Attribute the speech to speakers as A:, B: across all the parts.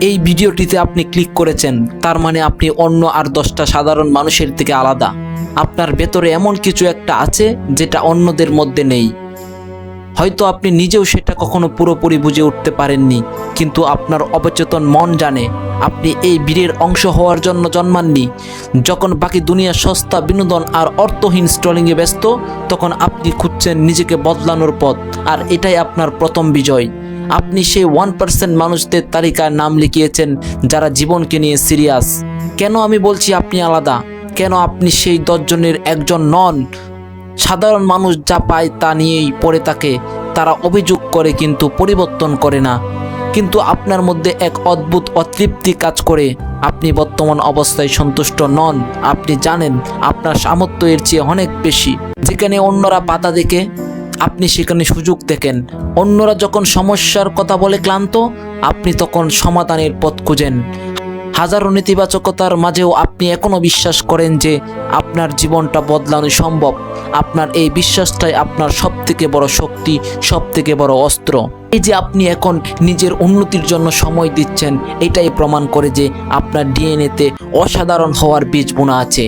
A: এই ভিডিওটিতে আপনি ক্লিক করেছেন, তার মানে আপনি অন্য আর 10টা সাধারণ মানুষের থেকে আলাদা। আপনার ভেতরে এমন কিছু একটা আছে যেটা অন্যদের মধ্যে নেই। হয়তো আপনি নিজেও সেটা কখনো পুরোপুরি বুঝে উঠতে পারেননি, কিন্তু আপনার অবচেতন মন জানে আপনি এই ভিড়ের অংশ হওয়ার জন্য জন্মাননি। যখন বাকি দুনিয়া সস্তা বিনোদন আর অর্থহীন স্ট্রলিংয়ে ব্যস্ত, তখন আপনি খুঁজছেন নিজেকে বদলানোর পথ, আর এটাই আপনার প্রথম বিজয়। আপনি সেই 1% মানুষদের তালিকায় নাম লিখিয়েছেন যারা জীবনকে নিয়ে সিরিয়াস। কেন আমি বলছি আপনি আলাদা? কেন আপনি সেই 10 জনের একজন নন? সাধারণ মানুষ যা পায় তা নিয়েই পড়ে থাকে। তারা অভিযোগ করে কিন্তু পরিবর্তন করে না। কিন্তু আপনার মধ্যে এক অদ্ভুত অতৃপ্তি কাজ করে। আপনি বর্তমান অবস্থায় সন্তুষ্ট নন। আপনি জানেন আপনার সামর্থ্য এর চেয়ে অনেক বেশি। যেখানে অন্যরা বাধা দেখে, আপনি সেখানে সুযোগ দেখেন। অন্যরা যখন সমস্যার কথা বলে ক্লান্ত, আপনি তখন সমাধানের পথ খুঁজেন। হাজারো নেতিবাচকতার মাঝেও আপনি এখনো বিশ্বাস করেন যে আপনার জীবনটা বদলানো সম্ভব। আপনার এই বিশ্বাসটাই আপনার সবথেকে বড় শক্তি, সবথেকে বড় অস্ত্র। এই যে আপনি এখন নিজের উন্নতির জন্য সময় দিচ্ছেন, এটাই প্রমাণ করে যে আপনার ডিএনএতে অসাধারণ হওয়ার বীজ বোনা আছে।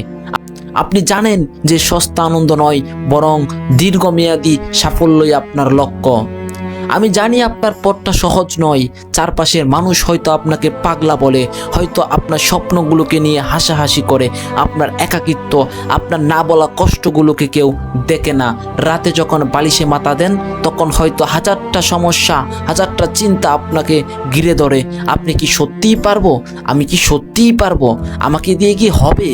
A: আপনি জানেন যে সস্তা আনন্দ নয়, বরং দীর্ঘমেয়াদী সাফল্যই আপনার লক্ষ্য। আমি জানি আপনার পথটা সহজ নয়। চারপাশের মানুষ হয়তো আপনাকে পাগলা বলে, হয়তো আপনার স্বপ্নগুলোকে নিয়ে হাসাহাসি করে। আপনার একাকিত্ব, আপনার না বলা কষ্টগুলোকে কেউ দেখে না। রাতে যখন বালিশে মাথা দেন, তখন হয়তো হাজারটা সমস্যা, হাজারটা চিন্তা আপনাকে ঘিরে ধরে। আপনি কি সত্যিই পারবো? আমি কি সত্যিই পারবো? আমাকে দিয়ে কি হবে?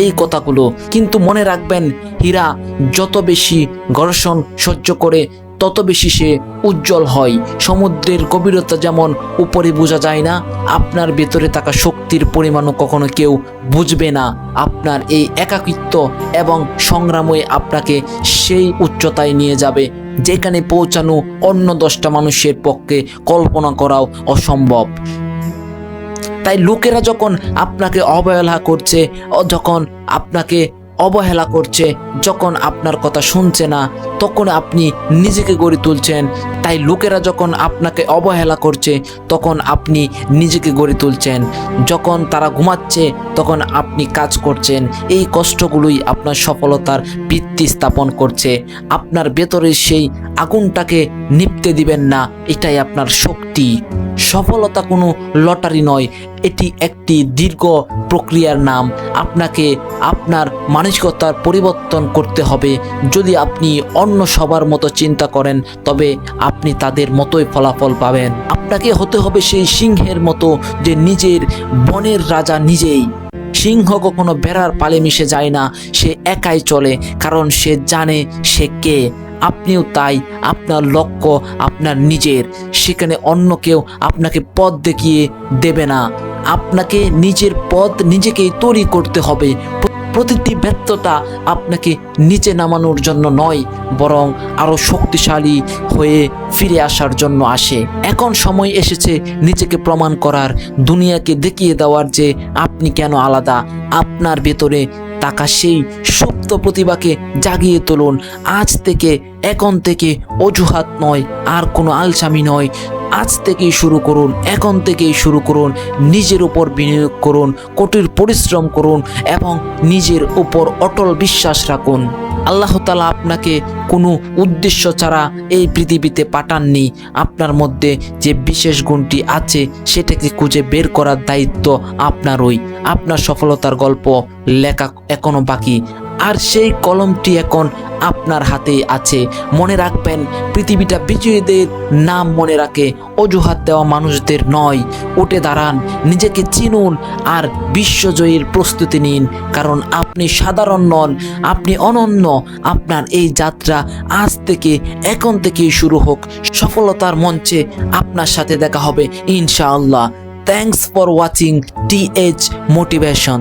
A: এই কথাগুলো। কিন্তু মনে রাখবেন, হীরা যত বেশি ঘর্ষণ সহ্য করে তত বেশি সে উজ্জ্বল হয়। সমুদ্রের গভীরতা যেমন উপরে বোঝা যায় না, আপনার ভেতরে থাকা শক্তির পরিমাণও কখনো কেউ বুঝবে না। আপনার এই একাকিত্ব এবং সংগ্রামই আপনাকে সেই উচ্চতায় নিয়ে যাবে যেখানে পৌঁছানো অন্য 10টা মানুষের পক্ষে কল্পনা করাও অসম্ভব। তাই লোকেরা যখন আপনাকে অবহেলা করছে, যখন আপনার কথা শুনছে না, তখন আপনি নিজেকে গড়ে তুলছেন। তাই লোকেরা যখন আপনাকে অবহেলা করছে, তখন আপনি নিজেকে গড়ে তুলছেন। যখন তারা ঘুমাচ্ছে, তখন আপনি কাজ করছেন। এই কষ্টগুলোই আপনার সফলতার ভিত্তি স্থাপন করছে। আপনার ভেতরের সেই আগুনটাকে নিভতে দিবেন না, এটাই আপনার শক্তি। সফলতা কোনো লটারি নয়, এটি একটি দীর্ঘ প্রক্রিয়ার নাম। আপনাকে আপনার মানসিকতার পরিবর্তন করতে হবে। যদি আপনি অন্য সবার মতো চিন্তা করেন, তবে আপনি তাদের মতোই ফলাফল পাবেন। আপনাকে হতে হবে সেই সিংহের মতো, যে নিজের বনের রাজা নিজেই। সিংহ কখনো বেড়ার পালে মিশে যায় না, সে একাই চলে, কারণ সে জানে সে কে। আপনিও তাই। আপনার লক্ষ্য আপনার নিজের, সেখানে অন্য কেউ আপনাকে পথ দেখিয়ে দেবে না। আপনাকে নিজের পথ নিজেকেই তৈরি করতে হবে। প্রতিটি ব্যর্থতা আপনাকে নিচে নামানোর জন্য নয়, বরং আরও শক্তিশালী হয়ে ফিরে আসার জন্য আসে। এখন সময় এসেছে নিজেকে প্রমাণ করার, দুনিয়াকে দেখিয়ে দেওয়ার যে আপনি কেন আলাদা। আপনার ভেতরে থাকা সেই সুপ্ত প্রতিভাকে জাগিয়ে তুলুন। আজ থেকে, এখন থেকে অজুহাত নয়, আর কোনো আলসামি নয়। আজ থেকেই শুরু করুন, এখন থেকেই শুরু করুন। নিজের উপর বিনিয়োগ করুন, কঠোর পরিশ্রম করুন এবং নিজের উপর অটল বিশ্বাস রাখুন। আল্লাহ তাআলা আপনাকে কোনো উদ্দেশ্য ছাড়া এই পৃথিবীতে পাঠাননি। আপনার মধ্যে যে বিশেষ গুণটি আছে, সেটাকে খুঁজে বের করার দায়িত্ব আপনারই। আপনার সফলতার গল্প লেখা এখনো বাকি, আর সেই কলমটি এখন আপনার হাতেই আছে। মনে রাখবেন, পৃথিবীটা বিজয়ীদের নাম মনে রাখে, অজুহাত দেওয়া মানুষদের নয়। উঠে দাঁড়ান, নিজেকে চিনুন আর বিশ্বজয়ীর প্রস্তুতি নিন, কারণ আপনি সাধারণ নন, আপনি অনন্য। আপনার এই যাত্রা আজ থেকে, এখন থেকেই শুরু হোক। সফলতার মঞ্চে আপনার সাথে দেখা হবে ইনশাআল্লাহ। Thanks for watching TH motivation.